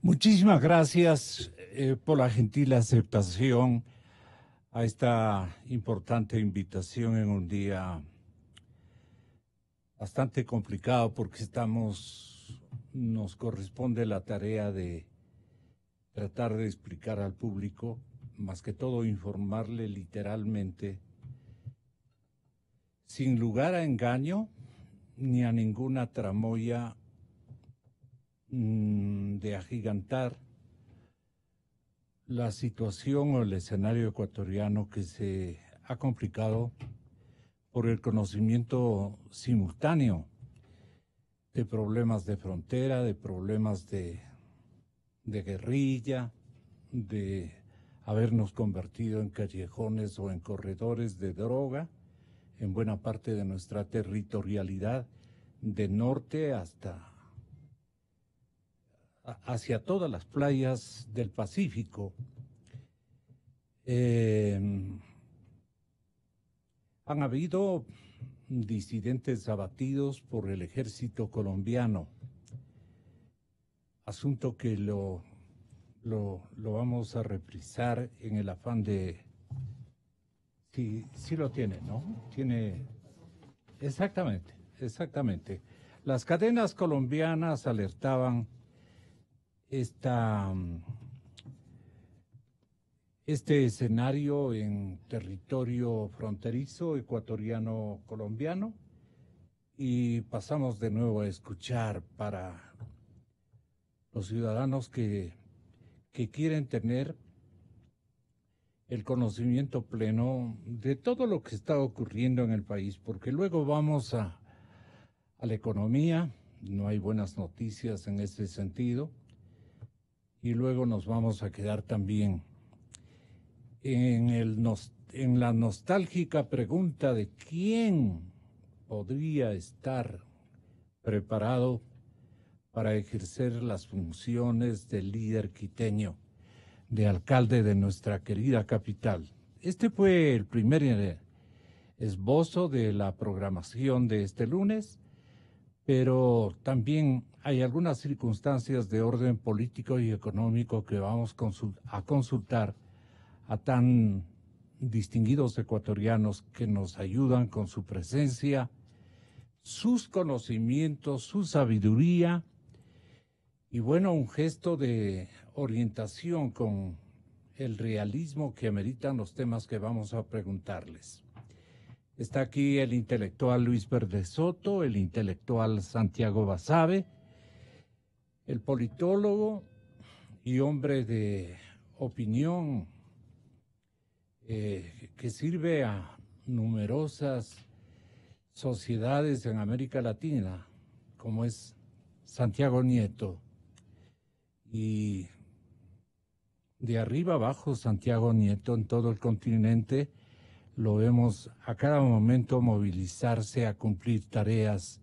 Muchísimas gracias por la gentil aceptación a esta importante invitación en un día bastante complicado porque nos corresponde la tarea de tratar de explicar al público, más que todo informarle literalmente, sin lugar a engaño ni a ninguna tramoya de agigantar la situación o el escenario ecuatoriano que se ha complicado por el conocimiento simultáneo de problemas de frontera, de problemas de guerrilla, de habernos convertido en callejones o en corredores de droga en buena parte de nuestra territorialidad, de norte hacia todas las playas del Pacífico. Han habido disidentes abatidos por el ejército colombiano, asunto que lo vamos a reprisar en el afán de... Sí lo tiene, ¿no? Tiene... Exactamente. Las cadenas colombianas alertaban este escenario en territorio fronterizo ecuatoriano-colombiano y pasamos de nuevo a escuchar para los ciudadanos que quieren tener el conocimiento pleno de todo lo que está ocurriendo en el país, porque luego vamos a la economía, no hay buenas noticias en ese sentido, y luego nos vamos a quedar también en la nostálgica pregunta de quién podría estar preparado para ejercer las funciones de líder quiteño, de alcalde de nuestra querida capital. Este fue el primer esbozo de la programación de este lunes, pero también hay algunas circunstancias de orden político y económico que vamos a consultar a tan distinguidos ecuatorianos que nos ayudan con su presencia, sus conocimientos, su sabiduría y bueno, un gesto de orientación con el realismo que ameritan los temas que vamos a preguntarles. Está aquí el intelectual Luis Verde Soto, el intelectual Santiago Basabe, el politólogo y hombre de opinión que sirve a numerosas sociedades en América Latina, como es Santiago Nieto. Y de arriba abajo, Santiago Nieto en todo el continente lo vemos a cada momento movilizarse a cumplir tareas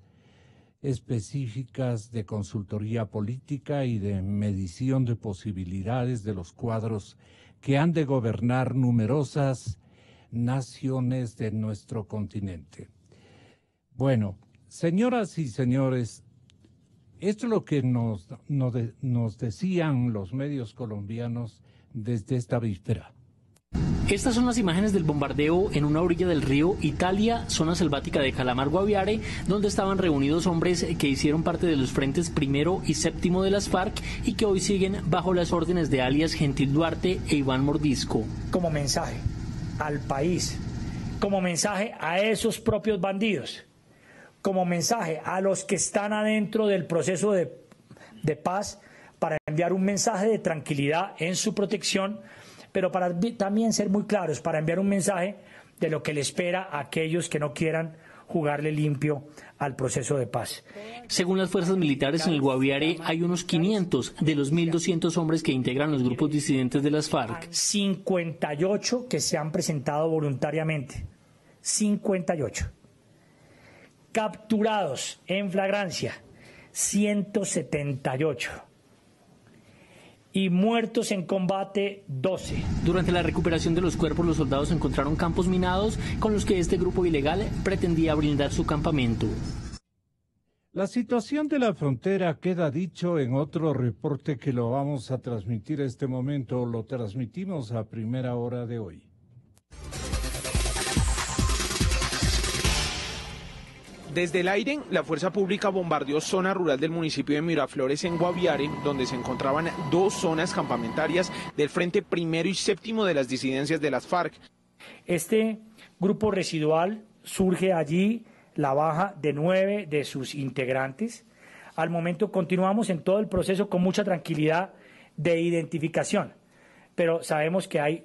específicas de consultoría política y de medición de posibilidades de los cuadros que han de gobernar numerosas naciones de nuestro continente. Bueno, señoras y señores, esto es lo que nos decían los medios colombianos desde esta víspera. Estas son las imágenes del bombardeo en una orilla del río Italia, zona selvática de Calamar Guaviare, donde estaban reunidos hombres que hicieron parte de los frentes primero y séptimo de las FARC y que hoy siguen bajo las órdenes de alias Gentil Duarte e Iván Mordisco. Como mensaje al país, como mensaje a esos propios bandidos, como mensaje a los que están adentro del proceso de paz, para enviar un mensaje de tranquilidad en su protección, pero para también ser muy claros, para enviar un mensaje de lo que le espera a aquellos que no quieran jugarle limpio al proceso de paz. Según las fuerzas militares en el Guaviare, hay unos 500 de los 1.200 hombres que integran los grupos disidentes de las FARC. 58 que se han presentado voluntariamente. 58. Capturados en flagrancia, 178. Y muertos en combate, 12. Durante la recuperación de los cuerpos, los soldados encontraron campos minados con los que este grupo ilegal pretendía blindar su campamento. La situación de la frontera queda dicho en otro reporte que lo vamos a transmitir este momento, lo transmitimos a primera hora de hoy. Desde el aire, la fuerza pública bombardeó zona rural del municipio de Miraflores en Guaviare, donde se encontraban dos zonas campamentarias del Frente Primero y Séptimo de las disidencias de las FARC. Este grupo residual surge allí, la baja de 9 de sus integrantes. Al momento continuamos en todo el proceso con mucha tranquilidad de identificación, pero sabemos que hay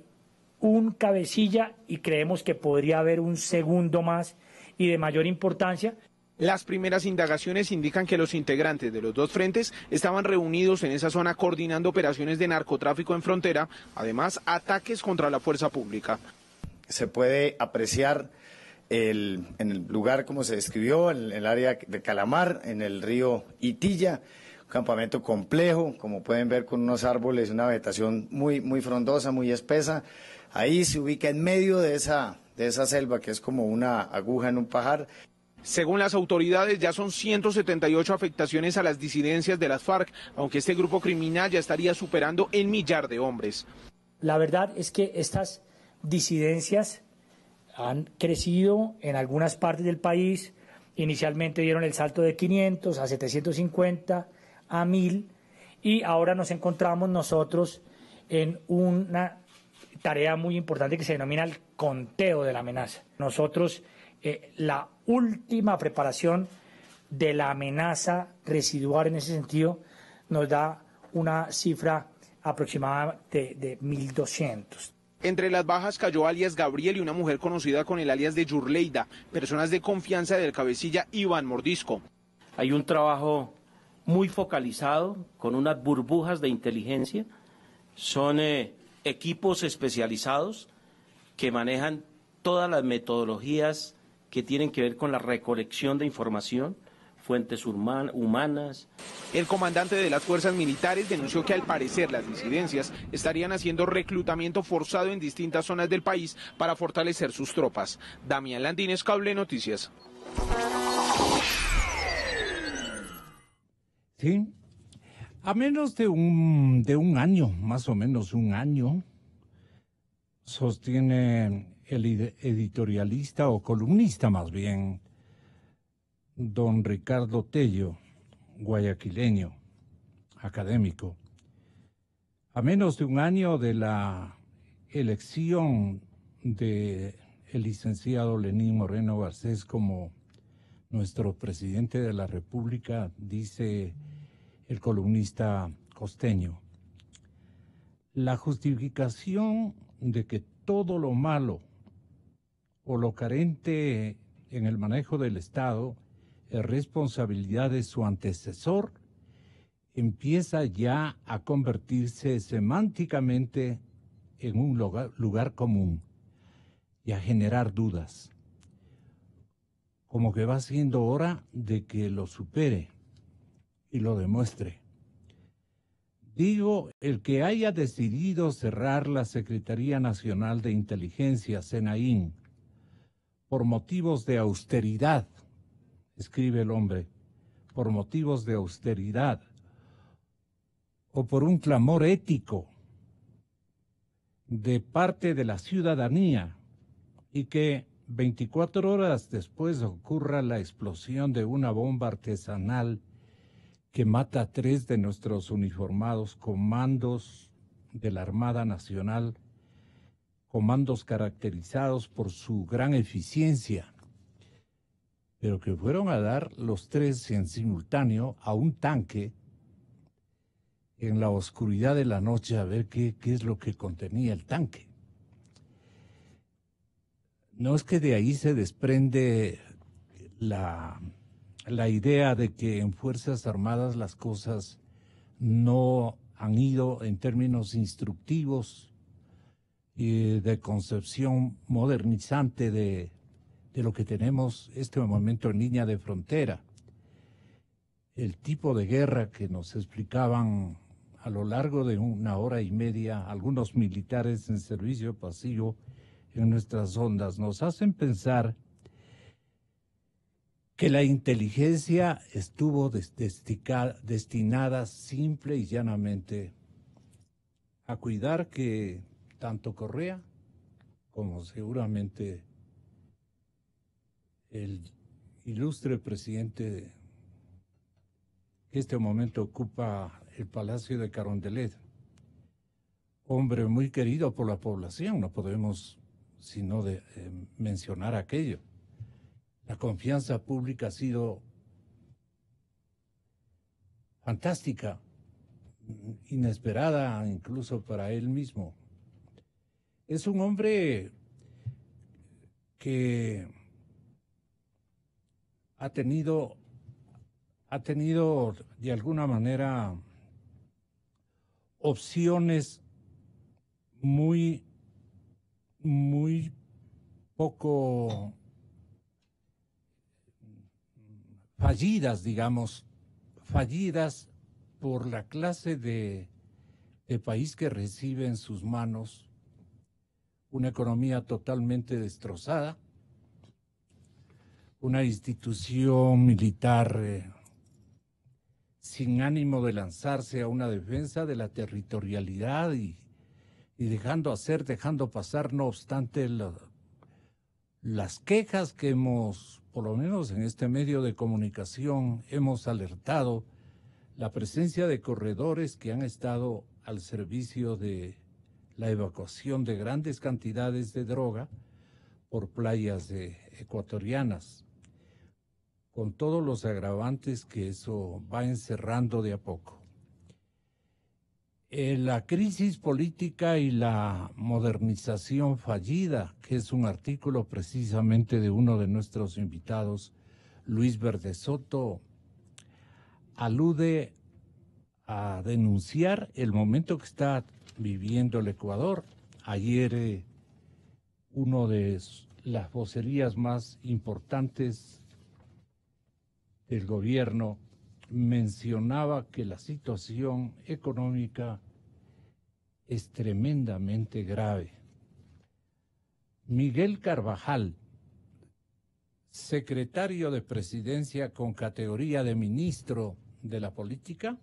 un cabecilla y creemos que podría haber un segundo más y de mayor importancia. Las primeras indagaciones indican que los integrantes de los dos frentes estaban reunidos en esa zona coordinando operaciones de narcotráfico en frontera, además ataques contra la fuerza pública. Se puede apreciar en el lugar como se describió, en el área de Calamar, en el río Itilla, un campamento complejo, como pueden ver, con unos árboles, una vegetación muy frondosa, muy espesa. Ahí se ubica en medio de esa selva, que es como una aguja en un pajar. Según las autoridades, ya son 178 afectaciones a las disidencias de las FARC, aunque este grupo criminal ya estaría superando el 1.000.000 de hombres. La verdad es que estas disidencias han crecido en algunas partes del país. Inicialmente dieron el salto de 500 a 750 a 1.000 y ahora nos encontramos nosotros en una tarea muy importante que se denomina el conteo de la amenaza. Nosotros, la última preparación de la amenaza residual en ese sentido nos da una cifra aproximada de 1.200. Entre las bajas cayó alias Gabriel y una mujer conocida con el alias de Yurleida, personas de confianza del cabecilla Iván Mordisco. Hay un trabajo muy focalizado con unas burbujas de inteligencia, son equipos especializados que manejan todas las metodologías que tienen que ver con la recolección de información, fuentes humanas. El comandante de las fuerzas militares denunció que al parecer las disidencias estarían haciendo reclutamiento forzado en distintas zonas del país para fortalecer sus tropas. Damián Landines, Cable Noticias. Sí, a menos de un año, más o menos un año, sostiene el editorialista o columnista más bien, don Ricardo Tello, guayaquileño, académico. A menos de un año de la elección de el licenciado Lenín Moreno Garcés como nuestro presidente de la República, dice el columnista costeño, la justificación de que todo lo malo o lo carente en el manejo del Estado es responsabilidad de su antecesor, empieza ya a convertirse semánticamente en un lugar común y a generar dudas. Como que va siendo hora de que lo supere y lo demuestre. Digo, el que haya decidido cerrar la Secretaría Nacional de Inteligencia, SENAIN, por motivos de austeridad, escribe el hombre, por motivos de austeridad, o por un clamor ético de parte de la ciudadanía, y que 24 horas después ocurra la explosión de una bomba artesanal que mata a 3 de nuestros uniformados comandos de la Armada Nacional, comandos caracterizados por su gran eficiencia, pero que fueron a dar los 3 en simultáneo a un tanque en la oscuridad de la noche a ver qué es lo que contenía el tanque. No es que de ahí se desprende la idea de que en Fuerzas Armadas las cosas no han ido en términos instructivos y de concepción modernizante de lo que tenemos este momento en línea de frontera. El tipo de guerra que nos explicaban a lo largo de 1 hora y media algunos militares en servicio pasivo en nuestras ondas nos hacen pensar que la inteligencia estuvo destinada simple y llanamente a cuidar que tanto Correa como seguramente el ilustre presidente que este momento ocupa el Palacio de Carondelet, hombre muy querido por la población, no podemos sino mencionar aquello. La confianza pública ha sido fantástica, inesperada incluso para él mismo. Es un hombre que ha tenido de alguna manera opciones muy poco fallidas, digamos, fallidas por la clase de país que recibe en sus manos, una economía totalmente destrozada, una institución militar sin ánimo de lanzarse a una defensa de la territorialidad y dejando pasar, no obstante, las quejas que hemos, por lo menos en este medio de comunicación, hemos alertado, la presencia de corredores que han estado al servicio de la evacuación de grandes cantidades de droga por playas ecuatorianas, con todos los agravantes que eso va encerrando de a poco. La crisis política y la modernización fallida, que es un artículo precisamente de uno de nuestros invitados, Luis Verde Soto, alude a denunciar el momento que está viviendo el Ecuador. Ayer uno de las vocerías más importantes del gobierno mencionaba que la situación económica es tremendamente grave. Miguel Carvajal, secretario de Presidencia con categoría de ministro de la Política,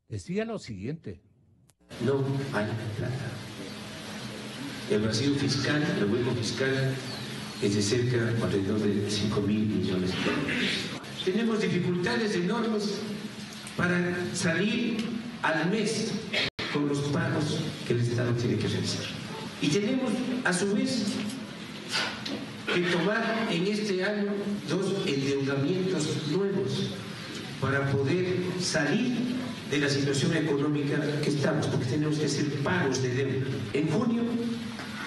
decía lo siguiente: no hay plata. El vacío fiscal, el hueco fiscal, es de cerca alrededor de 5.000 millones de dólares. Tenemos dificultades enormes para salir al mes con los pagos que el Estado tiene que realizar. Y tenemos, a su vez, que tomar en este año 2 endeudamientos nuevos para poder salir de la situación económica que estamos, porque tenemos que hacer pagos de deuda. En junio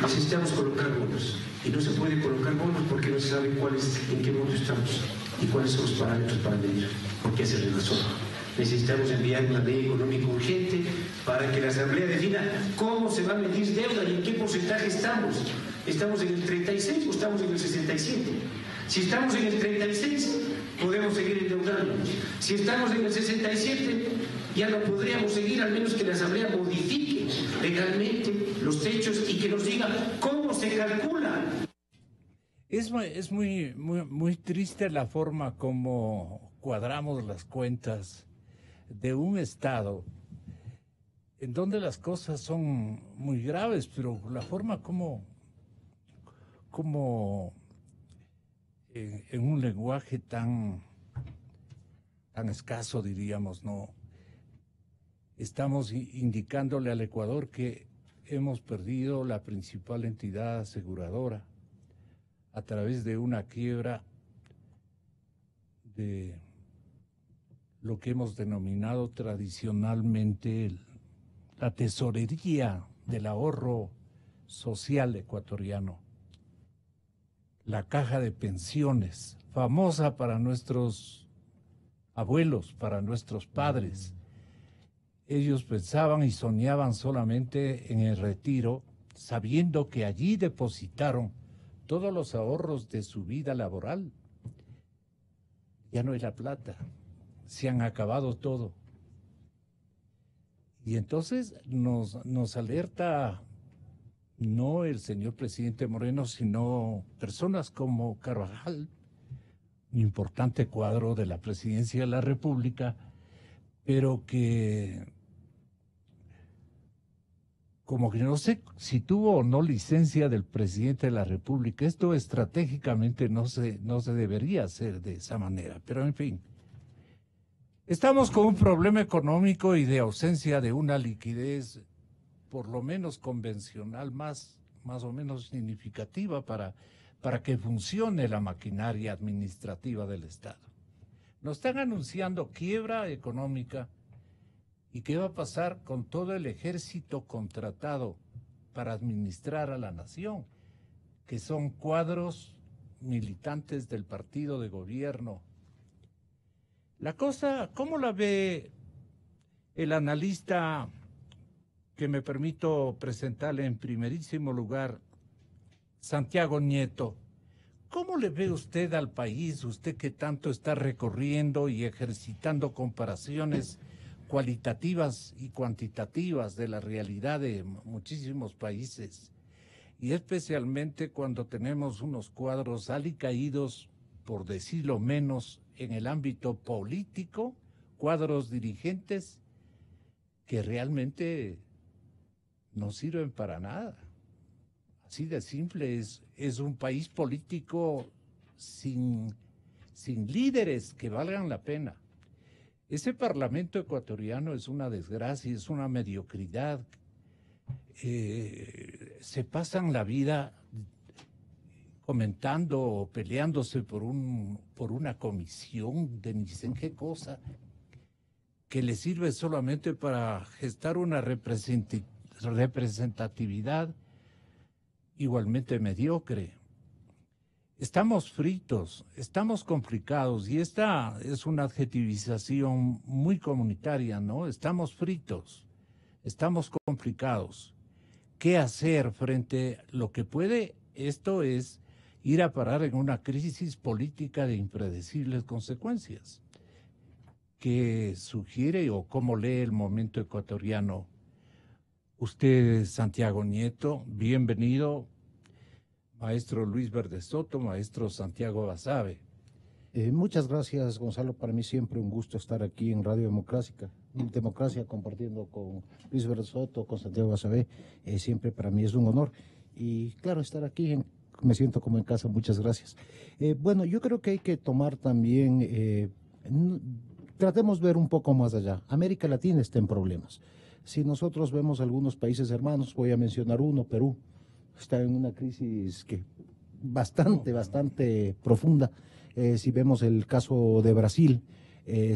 necesitamos colocar bonos, y no se puede colocar bonos porque no se sabe en qué monto estamos y cuáles son los parámetros para medir, porque esa es la razón. Necesitamos enviar una ley económica urgente para que la Asamblea defina cómo se va a medir deuda y en qué porcentaje estamos. ¿Estamos en el 36 o estamos en el 67? Si estamos en el 36, podemos seguir endeudándonos. Si estamos en el 67, ya no podríamos seguir, al menos que la Asamblea modifique legalmente los techos y que nos diga cómo se calcula. Es muy triste la forma como cuadramos las cuentas de un Estado en donde las cosas son muy graves, pero la forma como en un lenguaje tan escaso, diríamos, no estamos indicándole al Ecuador que hemos perdido la principal entidad aseguradora a través de una quiebra de lo que hemos denominado tradicionalmente la tesorería del ahorro social ecuatoriano, la caja de pensiones, famosa para nuestros abuelos, para nuestros padres. Ellos pensaban y soñaban solamente en el retiro, sabiendo que allí depositaron todos los ahorros de su vida laboral. Ya no hay la plata, se han acabado todo. Y entonces nos alerta no el señor presidente Moreno, sino personas como Carvajal, importante cuadro de la presidencia de la República, pero que como que no sé si tuvo o no licencia del presidente de la República. Esto estratégicamente no se debería hacer de esa manera, pero en fin. Estamos con un problema económico y de ausencia de una liquidez por lo menos convencional, más o menos significativa para que funcione la maquinaria administrativa del Estado. Nos están anunciando quiebra económica. ¿Y qué va a pasar con todo el ejército contratado para administrar a la nación? Que son cuadros militantes del partido de gobierno. La cosa, ¿cómo la ve el analista que me permito presentarle en primerísimo lugar, Santiago Nieto? ¿Cómo le ve usted al país, usted que tanto está recorriendo y ejercitando comparaciones cualitativas y cuantitativas de la realidad de muchísimos países, y especialmente cuando tenemos unos cuadros alicaídos, por decirlo menos, en el ámbito político, cuadros dirigentes que realmente no sirven para nada? Así de simple, es un país político sin líderes que valgan la pena. Ese Parlamento ecuatoriano es una desgracia, es una mediocridad. Se pasan la vida comentando o peleándose por una comisión de ni sé qué cosa que le sirve solamente para gestar una representatividad igualmente mediocre. Estamos fritos, estamos complicados, y esta es una adjetivización muy comunitaria, ¿no? Estamos fritos, estamos complicados. ¿Qué hacer frente a lo que puede? Esto es ir a parar en una crisis política de impredecibles consecuencias. ¿Qué sugiere o cómo lee el momento ecuatoriano? Usted, Santiago Nieto, bienvenido. Maestro Luis Verde Soto, maestro Santiago Basabe. Muchas gracias, Gonzalo. Para mí siempre un gusto estar aquí en Radio Democracia, compartiendo con Luis Verde Soto, con Santiago Basabe. Siempre para mí es un honor. Y claro, estar aquí, me siento como en casa. Muchas gracias. Bueno, yo creo que hay que tomar también, tratemos de ver un poco más allá. América Latina está en problemas. Si nosotros vemos algunos países hermanos, voy a mencionar uno, Perú. Está en una crisis bastante profunda. Si vemos el caso de Brasil,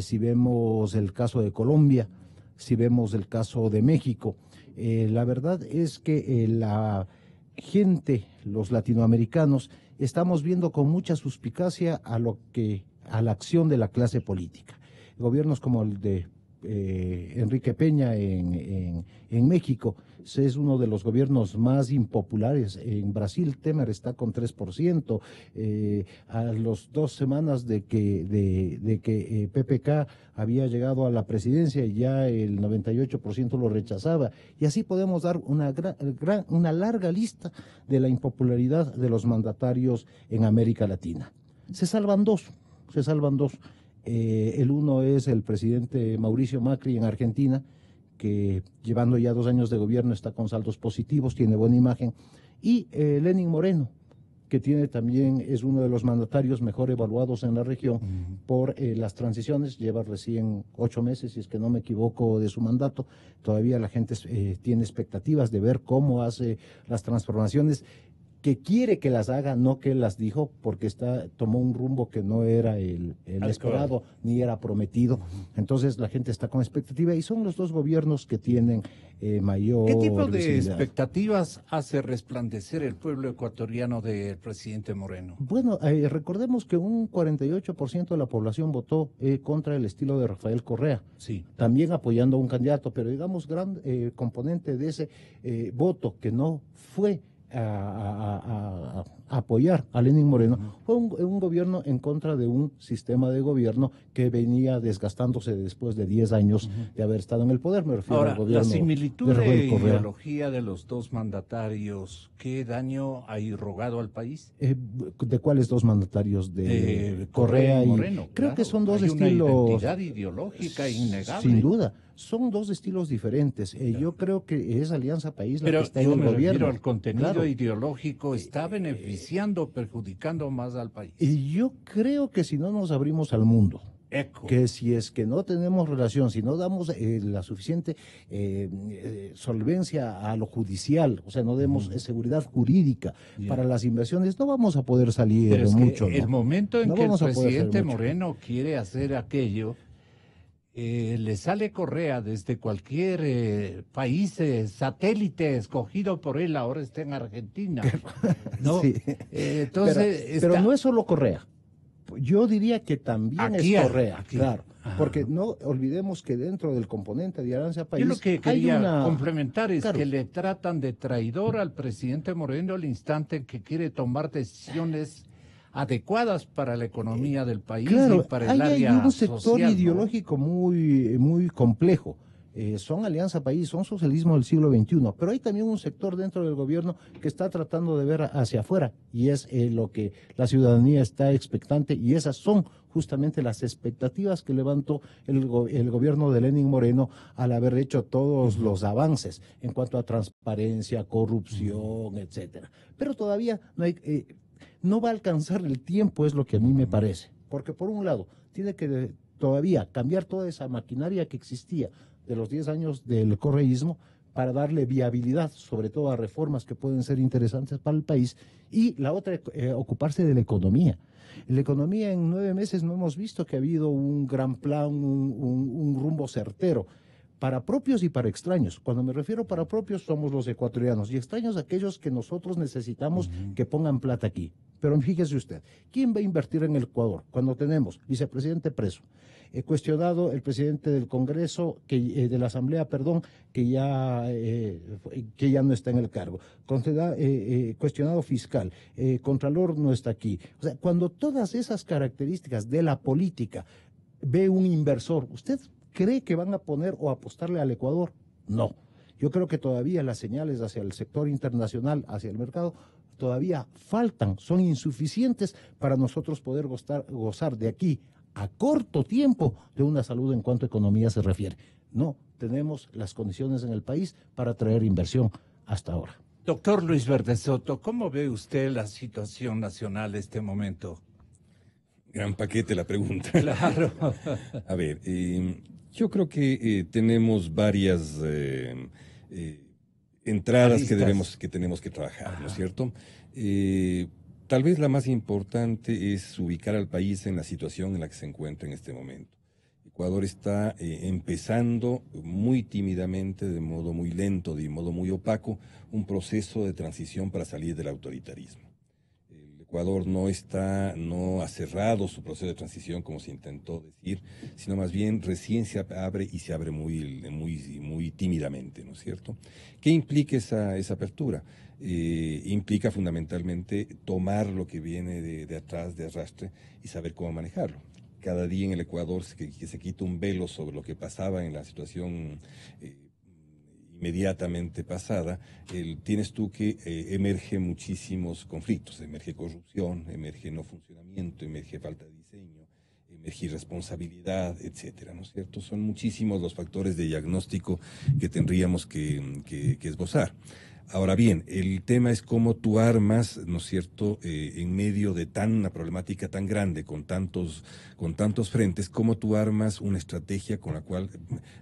si vemos el caso de Colombia, si vemos el caso de México, la verdad es que la gente, los latinoamericanos, estamos viendo con mucha suspicacia a la acción de la clase política. Gobiernos como el de Enrique Peña en México es uno de los gobiernos más impopulares. En Brasil, Temer está con 3%. A las 2 semanas de que PPK había llegado a la presidencia, ya el 98% lo rechazaba. Y así podemos dar una larga lista de la impopularidad de los mandatarios en América Latina. Se salvan dos. El uno es el presidente Mauricio Macri en Argentina, que llevando ya 2 años de gobierno está con saldos positivos, tiene buena imagen, y Lenín Moreno, que es uno de los mandatarios mejor evaluados en la región por las transiciones. Lleva recién 8 meses, si es que no me equivoco, de su mandato. Todavía la gente tiene expectativas de ver cómo hace las transformaciones, que quiere que las haga, no que las dijo, porque tomó un rumbo que no era el esperado, ni era prometido. Entonces la gente está con expectativa, y son los dos gobiernos que tienen mayor ¿Qué tipo de visibilidad. expectativas hace resplandecer el pueblo ecuatoriano del presidente Moreno? Bueno, recordemos que un 48% de la población votó contra el estilo de Rafael Correa, sí, también apoyando a un candidato, pero digamos gran componente de ese voto que no fue a apoyar a Lenín Moreno fue un gobierno en contra de un sistema de gobierno que venía desgastándose después de 10 años de haber estado en el poder. Me refiero Ahora, al gobierno la similitud de de Correa. ideología de los dos mandatarios, ¿qué daño ha irrogado al país? ¿De cuáles dos mandatarios? De Correa y Moreno. Creo claro, que son dos hay estilos. Una identidad ideológica innegable. Sin duda. Son dos estilos diferentes. Yo creo que es Alianza País la Pero que está en yo el me gobierno. refiero al contenido Claro. ideológico, ¿está beneficiando o perjudicando más al país? Y yo creo que si no nos abrimos al mundo, Eco. que si es que no tenemos relación, si no damos la suficiente solvencia a lo judicial, o sea, no demos seguridad jurídica para las inversiones, no vamos a poder salir Pero es que mucho. ¿no? el momento en No que el vamos a poder salir presidente mucho. Moreno quiere hacer aquello, le sale Correa desde cualquier país satélite escogido por él, ahora está en Argentina. ¿no? Sí. Entonces, pero no es solo Correa. Yo diría que también Aquí es hay, Correa, aquí. claro. Ajá. Porque no olvidemos que dentro del componente de Alianza País yo lo que hay quería una... complementar es Claro. que le tratan de traidor al presidente Moreno al instante en que quiere tomar decisiones adecuadas para la economía del país Claro, y para el hay área un sector social, ¿no? ideológico muy complejo. Son Alianza País, son socialismo del siglo XXI, pero hay también un sector dentro del gobierno que está tratando de ver hacia afuera y es lo que la ciudadanía está expectante y esas son justamente las expectativas que levantó el gobierno de Lenín Moreno al haber hecho todos los avances en cuanto a transparencia, corrupción, etcétera. Pero todavía no va a alcanzar el tiempo, es lo que a mí me parece, porque por un lado tiene que todavía cambiar toda esa maquinaria que existía de los 10 años del correísmo para darle viabilidad, sobre todo a reformas que pueden ser interesantes para el país, y la otra, ocuparse de la economía. En la economía en 9 meses no hemos visto que ha habido un gran plan, un rumbo certero, para propios y para extraños. Cuando me refiero para propios somos los ecuatorianos y extraños aquellos que nosotros necesitamos que pongan plata aquí. Pero fíjese usted, ¿quién va a invertir en el Ecuador cuando tenemos vicepresidente preso? Cuestionado el presidente del Congreso, de la Asamblea, perdón, que ya no está en el cargo. Cuestionado fiscal, Contralor no está aquí. O sea, cuando todas esas características de la política ve un inversor, ¿usted cree que van a poner o apostarle al Ecuador? No. Yo creo que todavía las señales hacia el sector internacional, hacia el mercado, todavía faltan, son insuficientes para nosotros poder gozar de aquí a corto tiempo de una salud en cuanto a economía se refiere. No tenemos las condiciones en el país para traer inversión hasta ahora. Doctor Luis Verde Soto, ¿cómo ve usted la situación nacional en este momento? Gran paquete la pregunta. Claro. A ver, yo creo que tenemos varias entradas que tenemos que trabajar, ¿no es cierto? Tal vez la más importante es ubicar al país en la situación en la que se encuentra en este momento. Ecuador está empezando muy tímidamente, de modo muy lento, de modo muy opaco, un proceso de transición para salir del autoritarismo. El Ecuador no ha cerrado su proceso de transición como se intentó decir, sino más bien recién se abre y se abre muy tímidamente, ¿no es cierto? ¿Qué implica esa apertura? Implica fundamentalmente tomar lo que viene de atrás, de arrastre, y saber cómo manejarlo. Cada día en el Ecuador que se quita un velo sobre lo que pasaba en la situación inmediatamente pasada, tienes tú que emergen muchísimos conflictos, emerge corrupción, emerge no funcionamiento, emerge falta de diseño, emerge irresponsabilidad, etcétera, ¿no es cierto? Son muchísimos los factores de diagnóstico que tendríamos que esbozar. Ahora bien, el tema es cómo tú armas, ¿no es cierto?, en medio de una problemática tan grande, con tantos frentes, cómo tú armas una estrategia con la cual,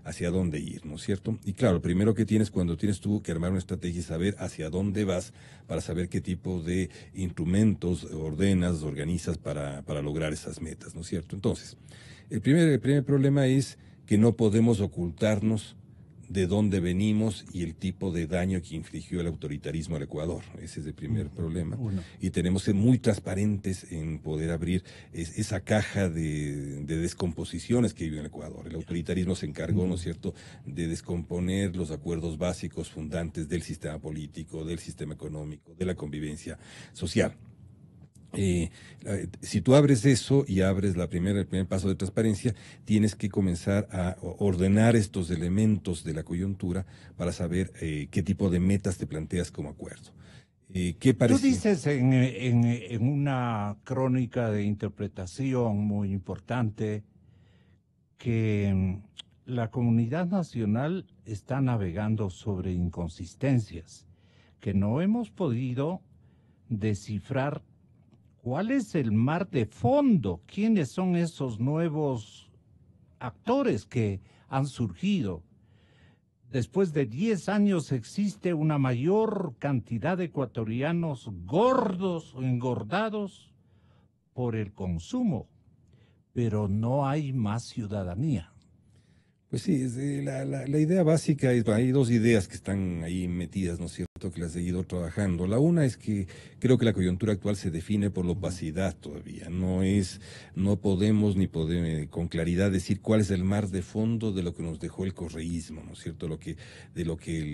hacia dónde ir, ¿no es cierto? Y claro, lo primero que tienes cuando tienes tú que armar una estrategia es saber hacia dónde vas, para saber qué tipo de instrumentos organizas para lograr esas metas, ¿no es cierto? Entonces, el primer problema es que no podemos ocultarnos de dónde venimos y el tipo de daño que infligió el autoritarismo al Ecuador. Ese es el primer problema. Y tenemos que ser muy transparentes en poder abrir esa caja de descomposiciones que vive en el Ecuador. El autoritarismo se encargó, ¿no es cierto?, de descomponer los acuerdos básicos fundantes del sistema político, del sistema económico, de la convivencia social. Si tú abres eso y abres el primer paso de transparencia, tienes que comenzar a ordenar estos elementos de la coyuntura para saber qué tipo de metas te planteas como acuerdo. ¿Qué parece? Tú dices en una crónica de interpretación muy importante que la comunidad nacional está navegando sobre inconsistencias, que no hemos podido descifrar ¿cuál es el mar de fondo? ¿Quiénes son esos nuevos actores que han surgido? Después de 10 años existe una mayor cantidad de ecuatorianos gordos o engordados por el consumo, pero no hay más ciudadanía. Pues sí, la idea básica es, hay dos ideas que están ahí metidas, ¿no es cierto?, que las he seguido trabajando. La una es que creo que la coyuntura actual se define por la opacidad todavía. No podemos con claridad decir cuál es el mar de fondo de lo que nos dejó el correísmo, ¿no es cierto?, de lo que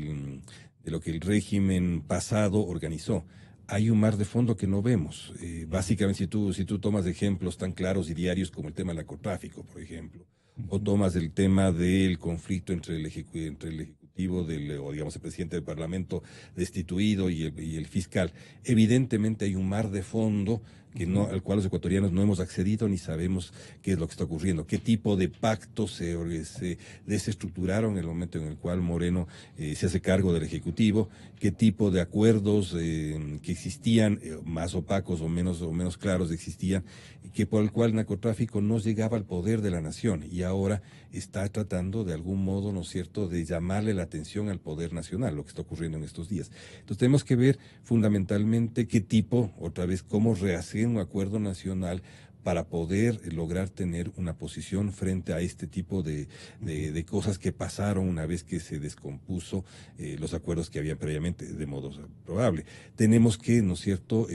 el régimen pasado organizó. Hay un mar de fondo que no vemos. Básicamente, si tú tomas ejemplos tan claros y diarios como el tema del narcotráfico, por ejemplo, o tomas el tema del conflicto entre el ejecutivo o digamos el presidente del Parlamento destituido y el fiscal, evidentemente hay un mar de fondo al cual los ecuatorianos no hemos accedido ni sabemos qué es lo que está ocurriendo, qué tipo de pactos se desestructuraron en el momento en el cual Moreno se hace cargo del Ejecutivo, qué tipo de acuerdos que existían, más opacos o menos claros existían, que por el cual el narcotráfico no llegaba al poder de la nación y ahora está tratando de algún modo, ¿no es cierto?, de llamarle la atención al poder nacional, lo que está ocurriendo en estos días. Entonces tenemos que ver fundamentalmente cómo rehacer un acuerdo nacional para poder lograr tener una posición frente a este tipo de cosas que pasaron una vez que se descompuso los acuerdos que habían previamente, de modo probable. Tenemos que, ¿no es cierto?,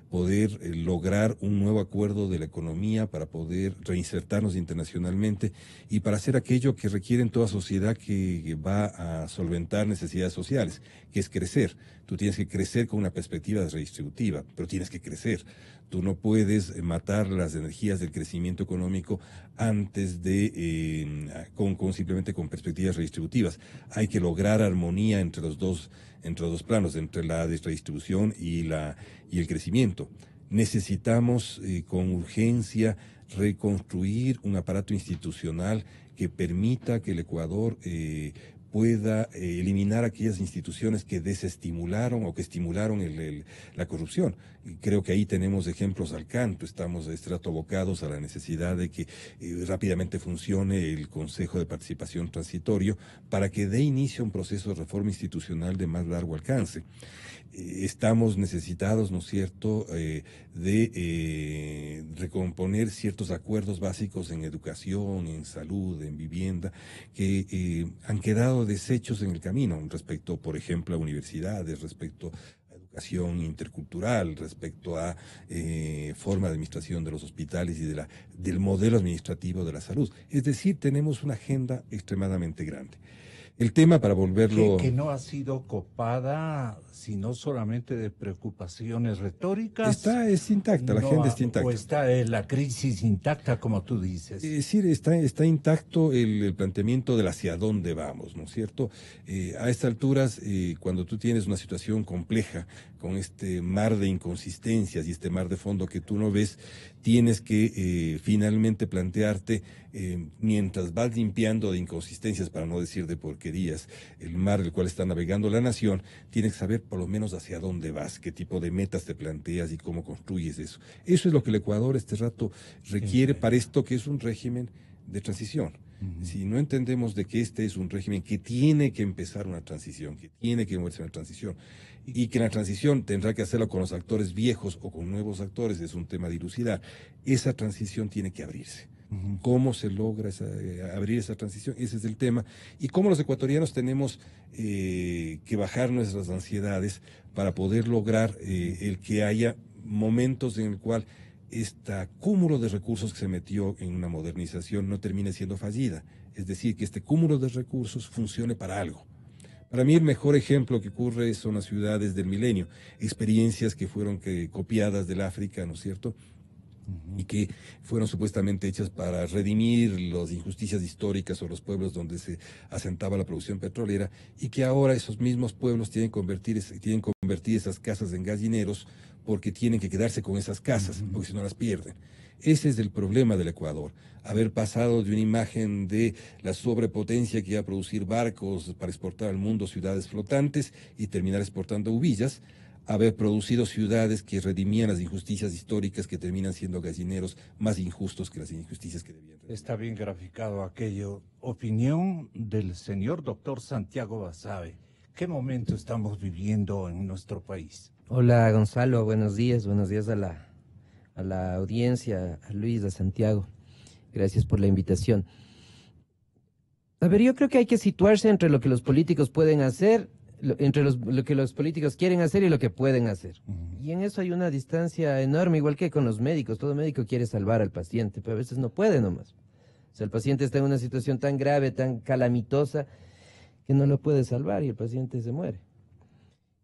poder lograr un nuevo acuerdo de la economía para poder reinsertarnos internacionalmente y para hacer aquello que requiere en toda sociedad que va a solventar necesidades sociales, que es crecer. Tú tienes que crecer con una perspectiva redistributiva, pero tienes que crecer. Tú no puedes matar las energías del crecimiento económico antes de simplemente con perspectivas redistributivas. Hay que lograr armonía entre los dos planos, entre la redistribución y el crecimiento. Necesitamos con urgencia reconstruir un aparato institucional que permita que el Ecuador pueda eliminar aquellas instituciones que desestimularon o que estimularon la corrupción. Y creo que ahí tenemos ejemplos al canto, estamos abocados a la necesidad de que rápidamente funcione el Consejo de Participación Transitorio para que dé inicio a un proceso de reforma institucional de más largo alcance. Estamos necesitados, ¿no es cierto?, de recomponer ciertos acuerdos básicos en educación, en salud, en vivienda, que han quedado deshechos en el camino respecto, por ejemplo, a universidades, respecto a educación intercultural, respecto a forma de administración de los hospitales y del modelo administrativo de la salud. Es decir, tenemos una agenda extremadamente grande. El tema, para volverlo... Que no ha sido copada, sino solamente de preocupaciones retóricas. Es intacta, la agenda está intacta. O está la crisis intacta, como tú dices. Es decir, está intacto el planteamiento del hacia dónde vamos, ¿no es cierto? A estas alturas, cuando tú tienes una situación compleja, con este mar de inconsistencias y este mar de fondo que tú no ves, tienes que finalmente plantearte, mientras vas limpiando de inconsistencias, para no decir de porquerías, el mar del cual está navegando la nación, tienes que saber por lo menos hacia dónde vas, qué tipo de metas te planteas y cómo construyes eso. Eso es lo que el Ecuador este rato requiere para esto que es un régimen de transición. Si no entendemos de que este es un régimen que tiene que empezar una transición, que tiene que moverse una transición, y que la transición tendrá que hacerlo con los actores viejos o con nuevos actores, es un tema de dilucidar. Esa transición tiene que abrirse. ¿Cómo se logra abrir esa transición? Ese es el tema. Y cómo los ecuatorianos tenemos que bajar nuestras ansiedades para poder lograr el que haya momentos en el cual este cúmulo de recursos que se metió en una modernización no termine siendo fallida. Es decir, que este cúmulo de recursos funcione para algo. Para mí el mejor ejemplo que ocurre son las ciudades del milenio, experiencias que fueron copiadas del África, ¿no es cierto?, y que fueron supuestamente hechas para redimir las injusticias históricas o los pueblos donde se asentaba la producción petrolera, y que ahora esos mismos pueblos tienen que convertir esas casas en gallineros porque tienen que quedarse con esas casas, porque si no las pierden. Ese es el problema del Ecuador, haber pasado de una imagen de la sobrepotencia que iba a producir barcos para exportar al mundo ciudades flotantes y terminar exportando uvillas, haber producido ciudades que redimían las injusticias históricas que terminan siendo gallineros más injustos que las injusticias que debían. Está bien graficado aquello. Opinión del señor doctor Santiago Basabe. ¿Qué momento estamos viviendo en nuestro país? Hola Gonzalo, buenos días a la audiencia, a Luis, a Santiago. Gracias por la invitación. A ver, yo creo que hay que situarse entre lo que los políticos pueden hacer, entre lo que los políticos quieren hacer y lo que pueden hacer. Y en eso hay una distancia enorme, igual que con los médicos. Todo médico quiere salvar al paciente, pero a veces no puede nomás. O sea, el paciente está en una situación tan grave, tan calamitosa, que no lo puede salvar y el paciente se muere.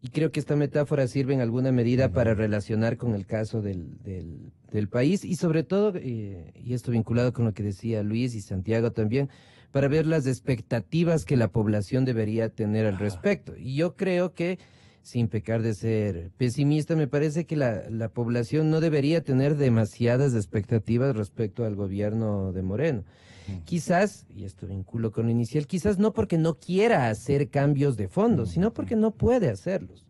Y creo que esta metáfora sirve en alguna medida para relacionar con el caso del país y sobre todo, y esto vinculado con lo que decía Luis y Santiago también, para ver las expectativas que la población debería tener al respecto. Y yo creo que, sin pecar de ser pesimista, me parece que la población no debería tener demasiadas expectativas respecto al gobierno de Moreno. Quizás, y esto vinculo con lo inicial, quizás no porque no quiera hacer cambios de fondo, sino porque no puede hacerlos.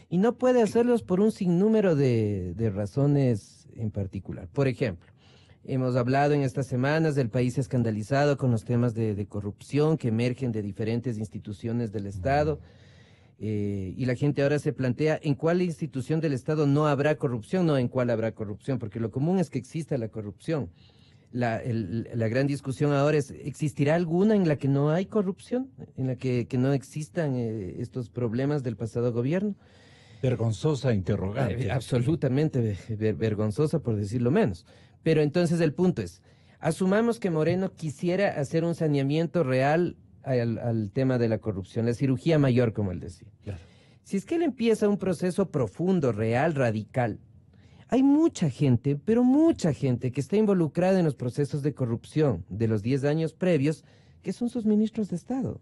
Y no puede hacerlos por un sinnúmero de razones en particular. Por ejemplo, hemos hablado en estas semanas del país escandalizado con los temas de corrupción que emergen de diferentes instituciones del Estado. Y la gente ahora se plantea en cuál institución del Estado no habrá corrupción, no en cuál habrá corrupción, porque lo común es que exista la corrupción. La gran discusión ahora es, ¿existirá alguna en la que no hay corrupción? ¿En la que no existan estos problemas del pasado gobierno? Vergonzosa interrogante. Absolutamente vergonzosa, por decirlo menos. Pero entonces el punto es, asumamos que Moreno quisiera hacer un saneamiento real al tema de la corrupción, la cirugía mayor, como él decía. Claro. Si es que él empieza un proceso profundo, real, radical, hay mucha gente, pero mucha gente que está involucrada en los procesos de corrupción de los 10 años previos, que son sus ministros de Estado,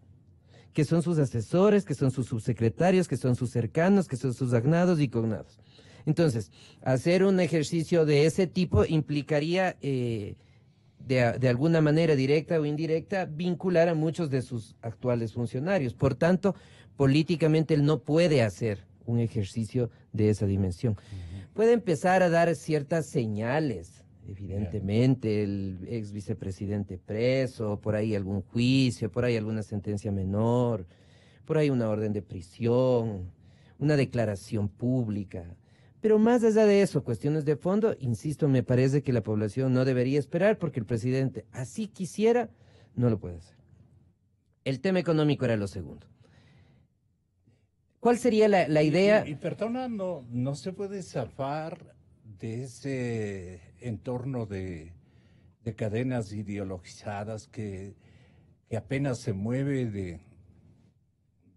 que son sus asesores, que son sus subsecretarios, que son sus cercanos, que son sus agnados y cognados. Entonces, hacer un ejercicio de ese tipo implicaría, de alguna manera directa o indirecta, vincular a muchos de sus actuales funcionarios. Por tanto, políticamente él no puede hacer un ejercicio de esa dimensión. Puede empezar a dar ciertas señales, evidentemente, el ex vicepresidente preso, por ahí algún juicio, por ahí alguna sentencia menor, por ahí una orden de prisión, una declaración pública. Pero más allá de eso, cuestiones de fondo, insisto, me parece que la población no debería esperar porque el presidente, así quisiera, no lo puede hacer. El tema económico era lo segundo. ¿Cuál sería la idea? Y perdona, no se puede zafar de ese entorno de cadenas ideologizadas que apenas se mueve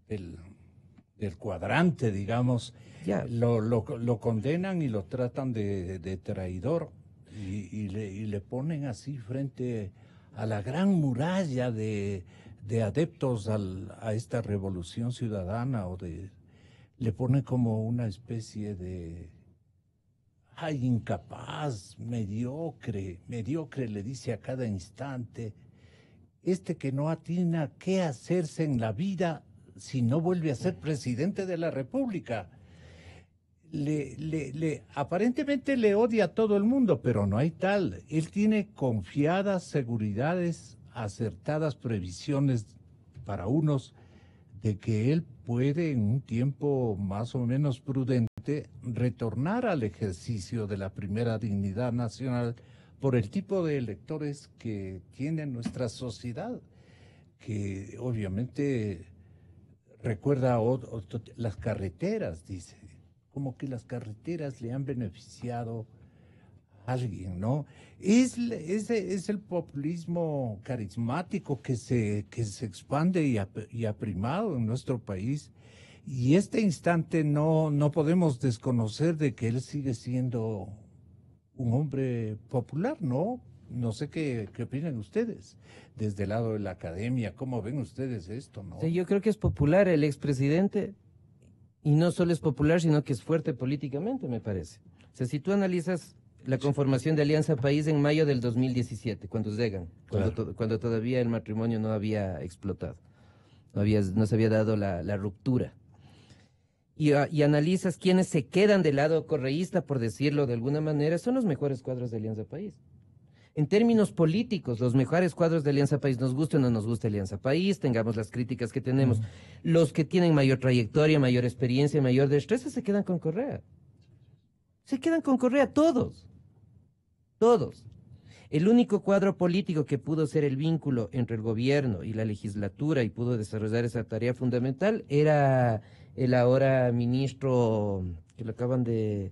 del cuadrante, digamos. Ya. Lo condenan y lo tratan de traidor y le ponen así frente a la gran muralla de adeptos a esta revolución ciudadana le pone como una especie de incapaz, mediocre le dice a cada instante, que no atina qué hacerse en la vida si no vuelve a ser presidente de la República. Aparentemente le odia a todo el mundo, pero no hay tal. Él tiene confiadas seguridades, acertadas previsiones para unos de que él puede en un tiempo más o menos prudente retornar al ejercicio de la primera dignidad nacional por el tipo de electores que tiene nuestra sociedad, que obviamente recuerda las carreteras, dice, como que las carreteras le han beneficiado a alguien, ¿no? Es el populismo carismático que se expande y ha primado en nuestro país. Y este instante no podemos desconocer de que él sigue siendo un hombre popular, ¿no? No sé qué opinan ustedes desde el lado de la academia, ¿cómo ven ustedes esto, no? Sí, yo creo que es popular el expresidente, y no solo es popular, sino que es fuerte políticamente, me parece. O sea, si tú analizas la conformación de Alianza País en mayo del 2017, cuando llegan, cuando todavía el matrimonio no había explotado, no se había dado la ruptura. Y analizas quiénes se quedan del lado correísta, por decirlo de alguna manera, son los mejores cuadros de Alianza País. En términos políticos, los mejores cuadros de Alianza País, nos guste o no nos guste Alianza País, tengamos las críticas que tenemos, los que tienen mayor trayectoria, mayor experiencia, mayor destreza, se quedan con Correa. Se quedan con Correa todos. Todos. El único cuadro político que pudo ser el vínculo entre el gobierno y la legislatura y pudo desarrollar esa tarea fundamental era el ahora ministro, que lo acaban de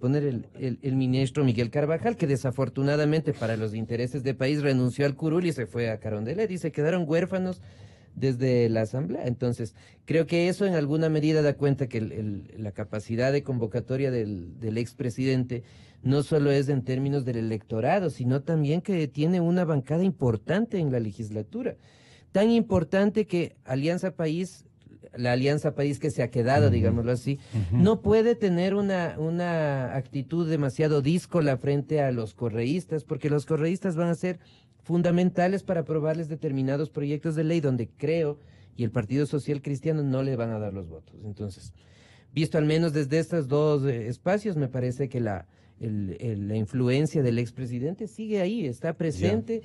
poner, el ministro Miguel Carvajal, que desafortunadamente para los intereses del país renunció al curul y se fue a Carondelet y se quedaron huérfanos desde la asamblea. Entonces, creo que eso en alguna medida da cuenta que la capacidad de convocatoria del expresidente no solo es en términos del electorado, sino también que tiene una bancada importante en la legislatura. Tan importante que la Alianza País que se ha quedado, digámoslo así, no puede tener una actitud demasiado díscola frente a los correístas, porque los correístas van a ser fundamentales para aprobarles determinados proyectos de ley donde creo, y el Partido Social Cristiano no le van a dar los votos. Entonces, visto al menos desde estos dos espacios, me parece que la influencia del expresidente sigue ahí, está presente,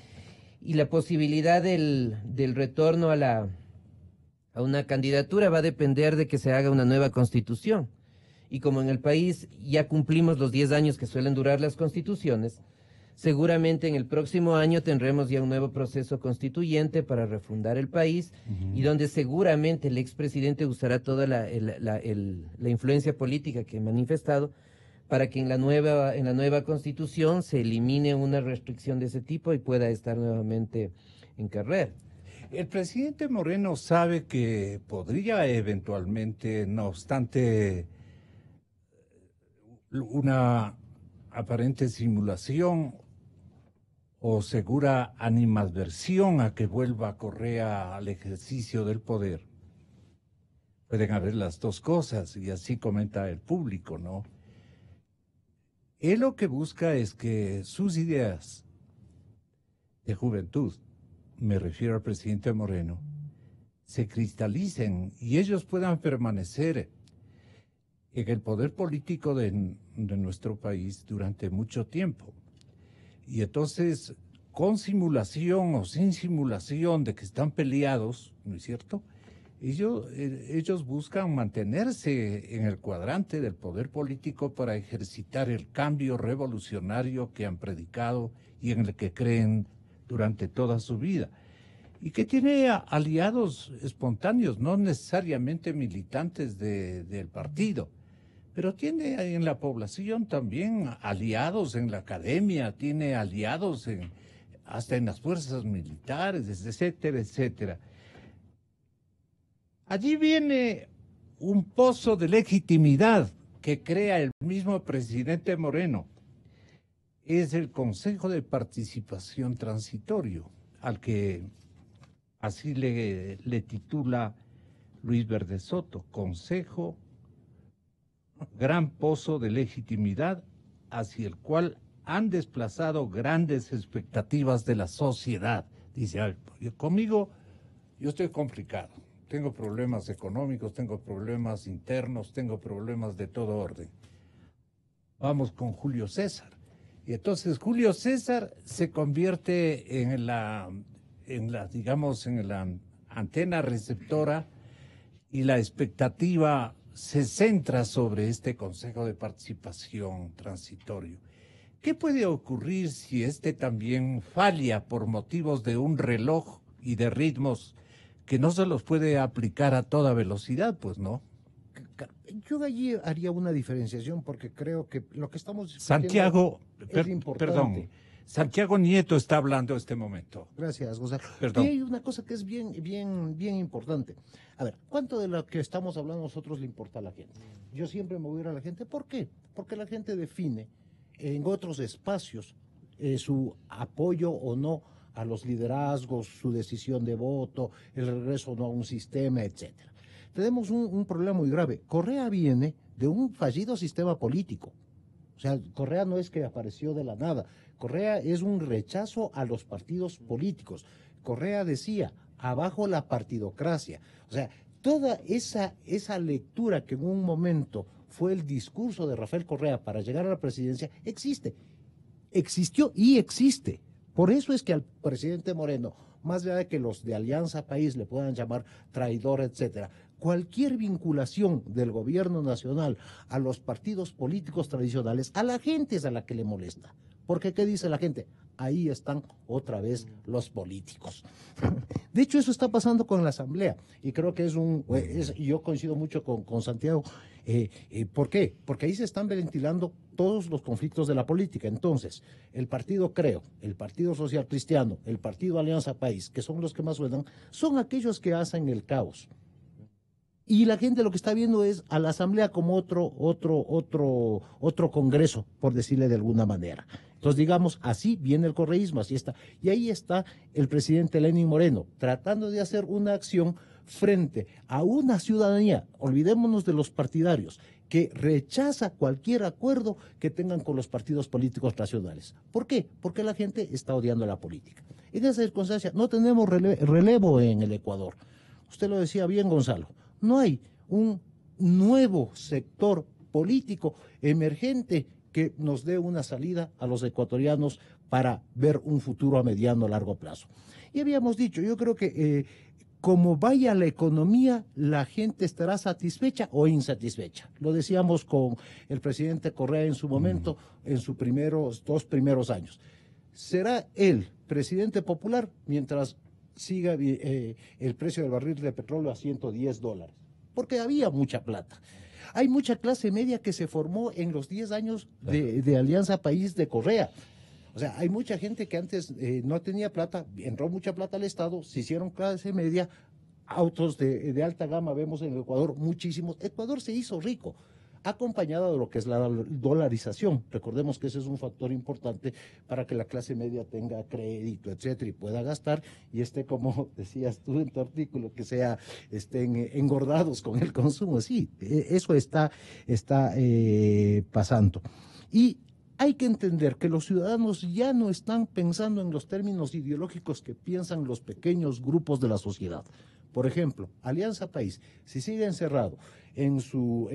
y la posibilidad del retorno a una candidatura va a depender de que se haga una nueva constitución. Y como en el país ya cumplimos los 10 años que suelen durar las constituciones, seguramente en el próximo año tendremos ya un nuevo proceso constituyente para refundar el país, y donde seguramente el expresidente usará toda la influencia política que ha manifestado para que en la nueva constitución se elimine una restricción de ese tipo y pueda estar nuevamente en carrera. El presidente Moreno sabe que podría eventualmente, no obstante una aparente simulación o segura animadversión a que vuelva Correa al ejercicio del poder. Pueden haber las dos cosas, y así comenta el público, ¿no? Él lo que busca es que sus ideas de juventud, me refiero al presidente Moreno, se cristalicen y ellos puedan permanecer en el poder político de nuestro país durante mucho tiempo. Y entonces, con simulación o sin simulación de que están peleados, ¿no es cierto?, ellos buscan mantenerse en el cuadrante del poder político para ejercitar el cambio revolucionario que han predicado y en el que creen durante toda su vida. Y que tiene aliados espontáneos, no necesariamente militantes del partido, pero tiene en la población también aliados en la academia, tiene aliados hasta en las fuerzas militares, etcétera, etcétera. Allí viene un pozo de legitimidad que crea el mismo presidente Moreno. Es el Consejo de Participación Transitorio, al que así le titula Luis Verde Soto, Consejo, gran pozo de legitimidad hacia el cual han desplazado grandes expectativas de la sociedad. Dice, conmigo yo estoy complicado. Tengo problemas económicos, tengo problemas internos, tengo problemas de todo orden. Vamos con Julio César. Y entonces Julio César se convierte en la antena receptora, y la expectativa se centra sobre este Consejo de Participación Transitorio. ¿Qué puede ocurrir si este también falla por motivos de un reloj y de ritmos que no se los puede aplicar a toda velocidad? Pues no. Yo allí haría una diferenciación porque creo que lo que estamos discutiendo Santiago, es importante. perdón, Santiago Nieto está hablando en este momento. Gracias, Gonzalo. Perdón. Y hay una cosa que es bien importante. A ver, ¿cuánto de lo que estamos hablando nosotros le importa a la gente? Yo siempre me voy a ir a la gente. ¿Por qué? Porque la gente define en otros espacios su apoyo o no a los liderazgos, su decisión de voto, el regreso o no a un sistema, etcétera. Tenemos un problema muy grave. Correa viene de un fallido sistema político. O sea, Correa no es que apareció de la nada. Correa es un rechazo a los partidos políticos. Correa decía, abajo la partidocracia. O sea, toda esa lectura que en un momento fue el discurso de Rafael Correa para llegar a la presidencia, existió y existe. Por eso es que al presidente Moreno, más allá de que los de Alianza País le puedan llamar traidor, etcétera, cualquier vinculación del gobierno nacional a los partidos políticos tradicionales, a la gente es a la que le molesta. Porque ¿qué dice la gente? Ahí están otra vez los políticos. De hecho, eso está pasando con la Asamblea. Y creo que y yo coincido mucho con Santiago. ¿Por qué? Porque ahí se están ventilando todos los conflictos de la política. Entonces, el partido Creo, el Partido Social Cristiano, el Partido Alianza País, que son los que más suenan, son aquellos que hacen el caos. Y la gente lo que está viendo es a la Asamblea como otro congreso, por decirle de alguna manera. Entonces, digamos, así viene el correísmo, así está. Y ahí está el presidente Lenín Moreno, tratando de hacer una acción frente a una ciudadanía, olvidémonos de los partidarios, que rechaza cualquier acuerdo que tengan con los partidos políticos nacionales. ¿Por qué? Porque la gente está odiando la política. En esa circunstancia no tenemos relevo en el Ecuador. Usted lo decía bien, Gonzalo. No hay un nuevo sector político emergente que nos dé una salida a los ecuatorianos para ver un futuro a mediano o largo plazo. Y habíamos dicho, yo creo que como vaya la economía, la gente estará satisfecha o insatisfecha. Lo decíamos con el presidente Correa en su momento, en sus dos primeros años. ¿Será él presidente popular mientras siga el precio del barril de petróleo a $110? Porque había mucha plata. Hay mucha clase media que se formó en los 10 años de Alianza País de Correa. O sea, hay mucha gente que antes no tenía plata, entró mucha plata al Estado, se hicieron clase media, autos de alta gama vemos en Ecuador muchísimos. Ecuador se hizo rico, acompañado de lo que es la dolarización. Recordemos que ese es un factor importante para que la clase media tenga crédito, etcétera, y pueda gastar y esté, como decías tú en tu artículo, que estén engordados con el consumo. Sí, eso está pasando. Y hay que entender que los ciudadanos ya no están pensando en los términos ideológicos que piensan los pequeños grupos de la sociedad. Por ejemplo, Alianza País, si sigue encerrado en su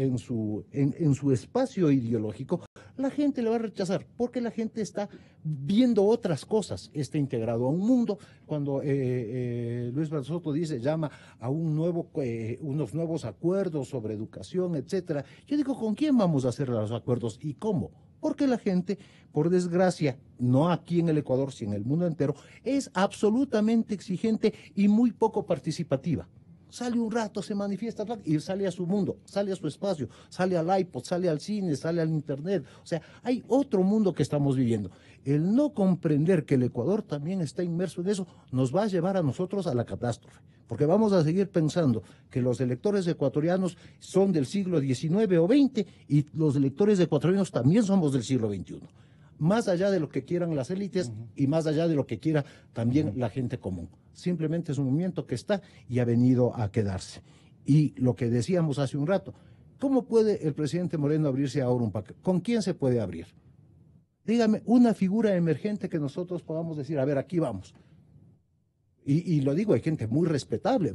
espacio ideológico, la gente le va a rechazar, porque la gente está viendo otras cosas. Está integrado a un mundo. Cuando Luis Soto llama a unos nuevos acuerdos sobre educación, etcétera, yo digo, ¿con quién vamos a hacer los acuerdos y cómo? Porque la gente, por desgracia, no aquí en el Ecuador, sino en el mundo entero, es absolutamente exigente y muy poco participativa. Sale un rato, se manifiesta y sale a su mundo, sale a su espacio, sale al iPod, sale al cine, sale al internet. O sea, hay otro mundo que estamos viviendo. El no comprender que el Ecuador también está inmerso en eso nos va a llevar a nosotros a la catástrofe. Porque vamos a seguir pensando que los electores ecuatorianos son del siglo XIX o XX y los electores ecuatorianos también somos del siglo XXI. Más allá de lo que quieran las élites y más allá de lo que quiera también la gente común. Simplemente es un movimiento que está y ha venido a quedarse. Y lo que decíamos hace un rato, ¿cómo puede el presidente Moreno abrirse ahora un paquete? ¿Con quién se puede abrir? Dígame, una figura emergente que nosotros podamos decir, a ver, aquí vamos. Y lo digo, hay gente muy respetable,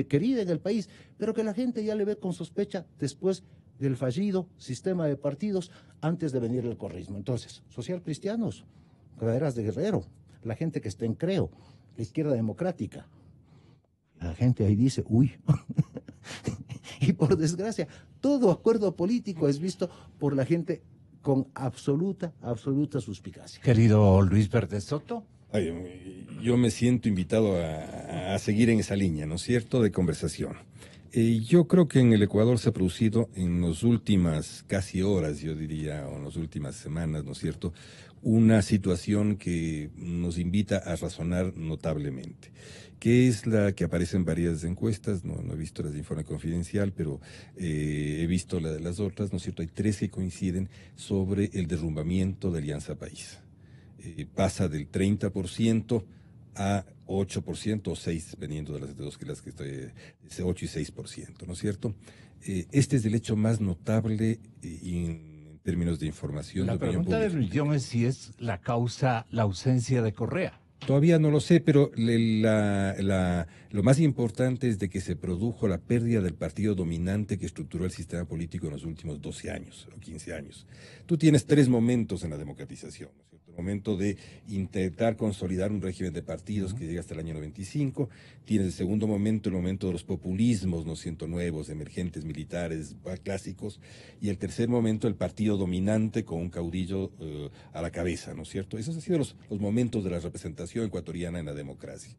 querida en el país, pero que la gente ya le ve con sospecha después del fallido sistema de partidos antes de venir el correísmo. Entonces, social cristianos, Praderas de Guerrero, la gente que está en Creo, la izquierda democrática, la gente ahí dice, uy, y por desgracia, todo acuerdo político es visto por la gente con absoluta suspicacia. Querido Luis Verde Soto. Yo me siento invitado a seguir en esa línea, ¿no es cierto?, de conversación. Yo creo que en el Ecuador se ha producido en las últimas casi horas, yo diría, o en las últimas semanas, ¿no es cierto?, una situación que nos invita a razonar notablemente, que es la que aparece en varias encuestas. No he visto las de Informe Confidencial, pero he visto las otras, ¿no es cierto? Hay 3 que coinciden sobre el derrumbamiento de Alianza País. Pasa del 30% a 8% o 6%, dependiendo de las dos que estoy, 8 y 6%, ¿no es cierto? Este es el hecho más notable en términos de información. La pregunta del millón es si es la causa la ausencia de Correa. Todavía no lo sé, pero lo más importante es de que se produjo la pérdida del partido dominante que estructuró el sistema político en los últimos 12 años o 15 años. Tú tienes 3 momentos en la democratización, ¿no es cierto? El momento de intentar consolidar un régimen de partidos que llega hasta el año 95. Tienes el segundo momento, el momento de los populismos, ¿no es cierto?, nuevos, emergentes, militares, clásicos. Y el tercer momento, el partido dominante con un caudillo a la cabeza, ¿no es cierto? Esos han sido los momentos de la representación ecuatoriana en la democracia.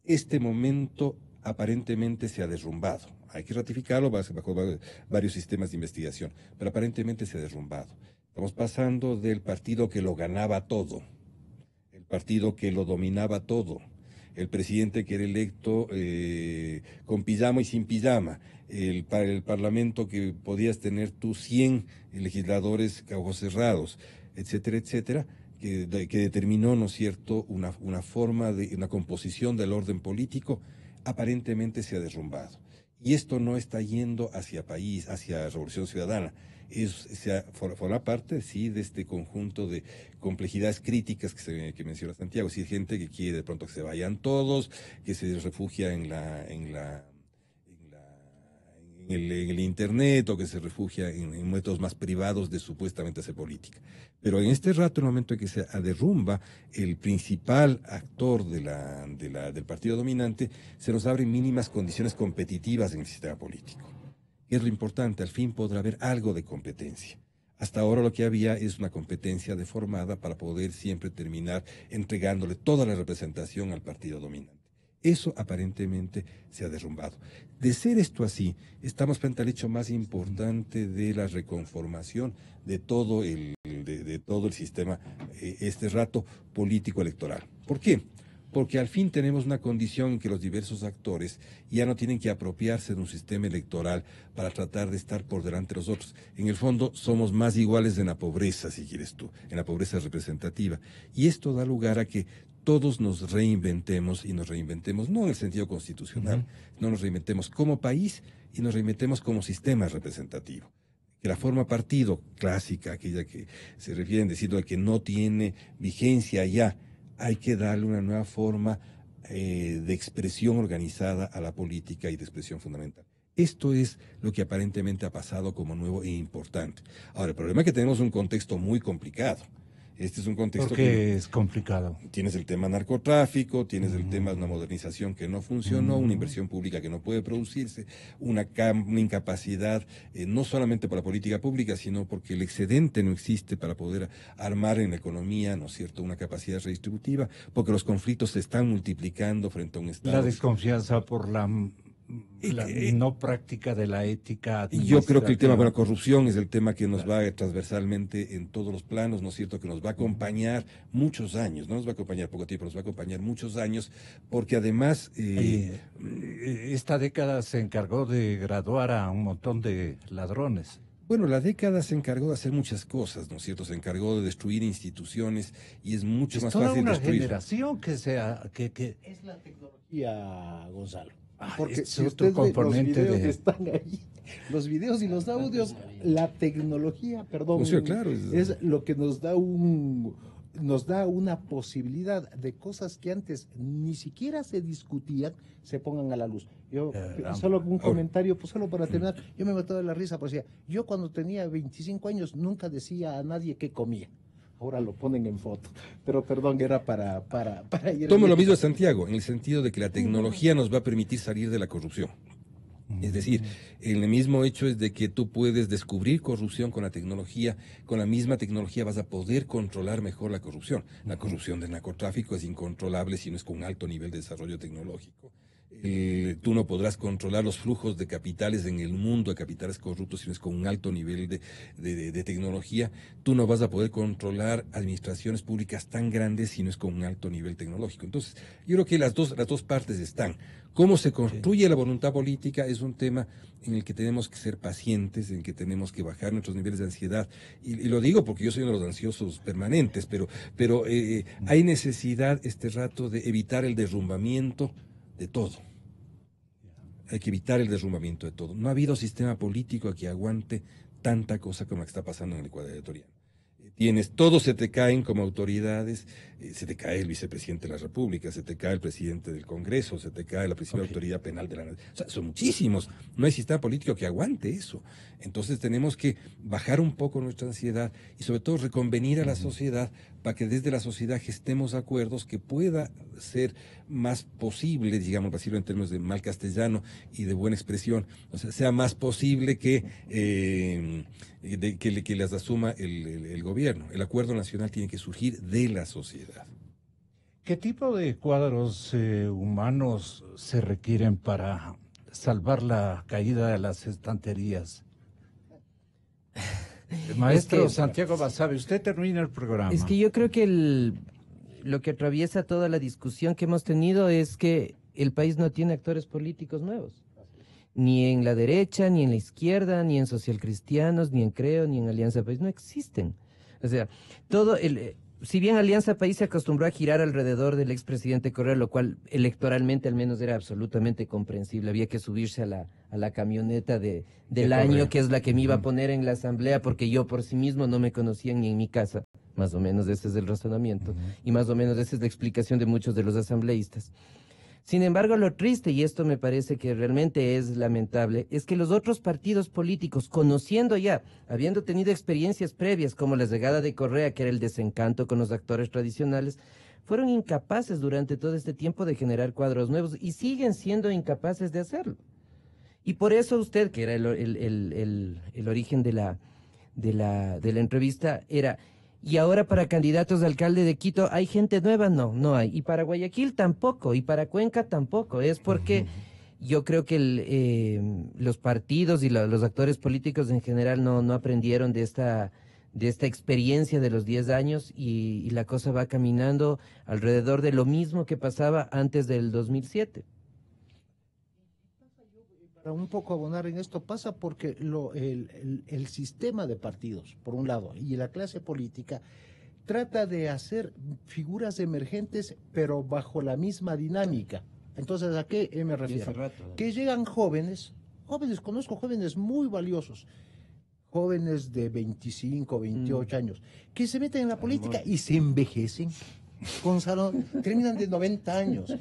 Este momento aparentemente se ha derrumbado. Hay que ratificarlo bajo varios sistemas de investigación, pero aparentemente se ha derrumbado. Estamos pasando del partido que lo ganaba todo, el partido que lo dominaba todo, el presidente que era electo con pijama y sin pijama, el parlamento que podías tener tú 100 legisladores a ojos cerrados, etcétera, etcétera, que determinó, ¿no es cierto?, una forma de una composición del orden político. Aparentemente se ha derrumbado. Y esto no está yendo hacia país, hacia Revolución Ciudadana. Forma parte, sí, de este conjunto de complejidades críticas que menciona Santiago. Si hay gente que quiere de pronto que se vayan todos, que se refugia en el Internet, o que se refugia en métodos más privados de supuestamente hacer política. Pero en este rato, en el momento en que se derrumba el principal actor del partido dominante, se nos abren mínimas condiciones competitivas en el sistema político. Y es lo importante, al fin podrá haber algo de competencia. Hasta ahora lo que había es una competencia deformada para poder siempre terminar entregándole toda la representación al partido dominante. Eso aparentemente se ha derrumbado. De ser esto así, estamos frente al hecho más importante de la reconformación de todo el sistema, este rato político electoral. ¿Por qué? Porque al fin tenemos una condición en que los diversos actores ya no tienen que apropiarse de un sistema electoral para tratar de estar por delante de los otros. En el fondo somos más iguales en la pobreza, si quieres tú, en la pobreza representativa. Y esto da lugar a que todos nos reinventemos, y nos reinventemos no en el sentido constitucional, no nos reinventemos como país y nos reinventemos como sistema representativo. Que la forma partido clásica, aquella que se refieren diciendo que no tiene vigencia ya, hay que darle una nueva forma de expresión organizada a la política y de expresión fundamental. Esto es lo que aparentemente ha pasado como nuevo e importante. Ahora, el problema es que tenemos un contexto muy complicado. Este es un contexto que es complicado. Tienes el tema narcotráfico, tienes el tema de una modernización que no funcionó, una inversión pública que no puede producirse, una incapacidad, no solamente para la política pública, sino porque el excedente no existe para poder armar en la economía, ¿no es cierto?, una capacidad redistributiva, porque los conflictos se están multiplicando frente a un Estado. La desconfianza por la no práctica de la ética administrativa. Yo creo que el tema de la corrupción es el tema que nos va transversalmente en todos los planos, ¿no es cierto?, que nos va a acompañar muchos años, no nos va a acompañar poco tiempo, nos va a acompañar muchos años, porque además... esta década se encargó de graduar a un montón de ladrones. Bueno, la década se encargó de hacer muchas cosas, ¿no es cierto? Se encargó de destruir instituciones y es mucho más fácil destruir. Es toda una generación que Es la tecnología, Gonzalo. Porque si usted ve los videos que están ahí, los videos y los audios, la tecnología, perdón, sí, claro, es lo que nos da una posibilidad de cosas que antes ni siquiera se discutían, se pongan a la luz. Yo, solo un comentario, pues solo para terminar, yo me mataba de la risa, pues decía, yo cuando tenía 25 años nunca decía a nadie qué comía. Ahora lo ponen en foto, pero perdón, era para ir... Tomo lo mismo de Santiago, en el sentido de que la tecnología nos va a permitir salir de la corrupción. Es decir, el mismo hecho es de que tú puedes descubrir corrupción con la tecnología, con la misma tecnología vas a poder controlar mejor la corrupción. La corrupción del narcotráfico es incontrolable si no es con un alto nivel de desarrollo tecnológico. Tú no podrás controlar los flujos de capitales en el mundo, de capitales corruptos, si no es con un alto nivel de tecnología. Tú no vas a poder controlar administraciones públicas tan grandes si no es con un alto nivel tecnológico. Entonces, yo creo que las dos partes están. Cómo se construye la voluntad política es un tema en el que tenemos que ser pacientes, en el que tenemos que bajar nuestros niveles de ansiedad. Y lo digo porque yo soy uno de los ansiosos permanentes, pero hay necesidad este rato de evitar el derrumbamiento de todo. Hay que evitar el derrumbamiento de todo. No ha habido sistema político que aguante tanta cosa como la que está pasando en el Ecuador ecuatoriano. Todos se te caen como autoridades, se te cae el vicepresidente de la República, se te cae el presidente del Congreso, se te cae la principal autoridad penal de la nación. O sea, son muchísimos. No hay sistema político que aguante eso. Entonces tenemos que bajar un poco nuestra ansiedad y sobre todo reconvenir a la sociedad para que desde la sociedad gestemos acuerdos que pueda ser más posible, digamos, para decirlo en términos de mal castellano y de buena expresión, o sea, sea más posible que las asuma el gobierno. El acuerdo nacional tiene que surgir de la sociedad. ¿Qué tipo de cuadros humanos se requieren para salvar la caída de las estanterías? Maestro Santiago Basabe, usted termina el programa. Es que yo creo que lo que atraviesa toda la discusión que hemos tenido es que el país no tiene actores políticos nuevos. Ni en la derecha, ni en la izquierda, ni en socialcristianos, ni en Creo, ni en Alianza País. No existen. O sea, si bien Alianza País se acostumbró a girar alrededor del expresidente Correa, lo cual electoralmente al menos era absolutamente comprensible, había que subirse a la camioneta del año, que es la que me iba a poner en la asamblea, porque yo por sí mismo no me conocía ni en mi casa. Más o menos ese es el razonamiento, y más o menos esa es la explicación de muchos de los asambleístas. Sin embargo, lo triste, y esto me parece que realmente es lamentable, es que los otros partidos políticos, conociendo ya, habiendo tenido experiencias previas como la llegada de Correa, que era el desencanto con los actores tradicionales, fueron incapaces durante todo este tiempo de generar cuadros nuevos y siguen siendo incapaces de hacerlo. Y por eso usted, que era el origen de la entrevista, era... Y ahora para candidatos de alcalde de Quito, ¿hay gente nueva? No, no hay. Y para Guayaquil tampoco, y para Cuenca tampoco. Es porque yo creo que los partidos y los actores políticos en general no aprendieron de esta experiencia de los 10 años y la cosa va caminando alrededor de lo mismo que pasaba antes del 2007. Para un poco abonar en esto, pasa porque el sistema de partidos, por un lado, y la clase política, trata de hacer figuras emergentes, pero bajo la misma dinámica. Entonces, ¿a qué me refiero? Que llegan jóvenes, conozco jóvenes muy valiosos, jóvenes de 25, 28 años, que se meten en la política y se envejecen. Gonzalo, terminan de 90 años,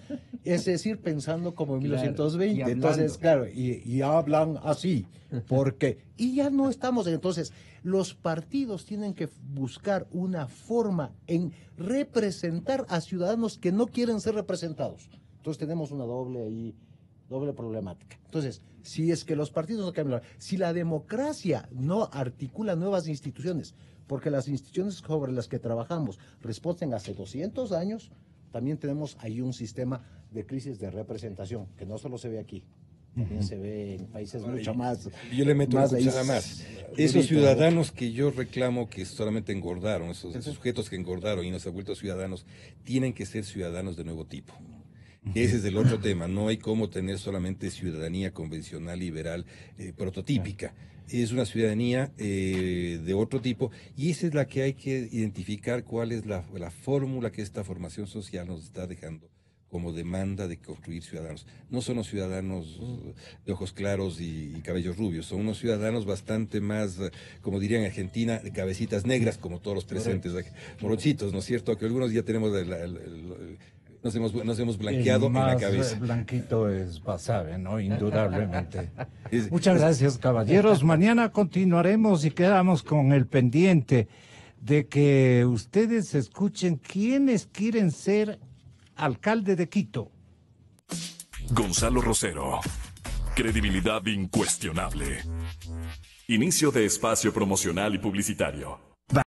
es decir, pensando como en 1920, entonces, claro, y hablan así, porque, y ya no estamos, entonces, los partidos tienen que buscar una forma en representar a ciudadanos que no quieren ser representados, entonces tenemos una doble problemática. Entonces, si es que los partidos no cambian, si la democracia no articula nuevas instituciones, porque las instituciones sobre las que trabajamos responden hace 200 años, también tenemos ahí un sistema de crisis de representación, que no solo se ve aquí, también se ve en países mucho más... Yo le meto una cuchara más. Esos ciudadanos que yo reclamo que solamente engordaron, esos sujetos que engordaron y no se han vuelto ciudadanos, tienen que ser ciudadanos de nuevo tipo. Ese es el otro tema, no hay cómo tener solamente ciudadanía convencional, liberal, prototípica. Es una ciudadanía de otro tipo y esa es la que hay que identificar cuál es la fórmula que esta formación social nos está dejando como demanda de construir ciudadanos. No son los ciudadanos de ojos claros y cabellos rubios, son unos ciudadanos bastante más, como dirían en Argentina, de cabecitas negras, como todos los presentes, morochitos, ¿no es cierto? Que algunos ya tenemos nos hemos blanqueado en la cabeza. El blanquito es Basabe, ¿no? Indudablemente. Muchas gracias, caballeros. Mañana continuaremos y quedamos con el pendiente de que ustedes escuchen quiénes quieren ser alcalde de Quito. Gonzalo Rosero, Credibilidad incuestionable. Inicio de espacio promocional y publicitario.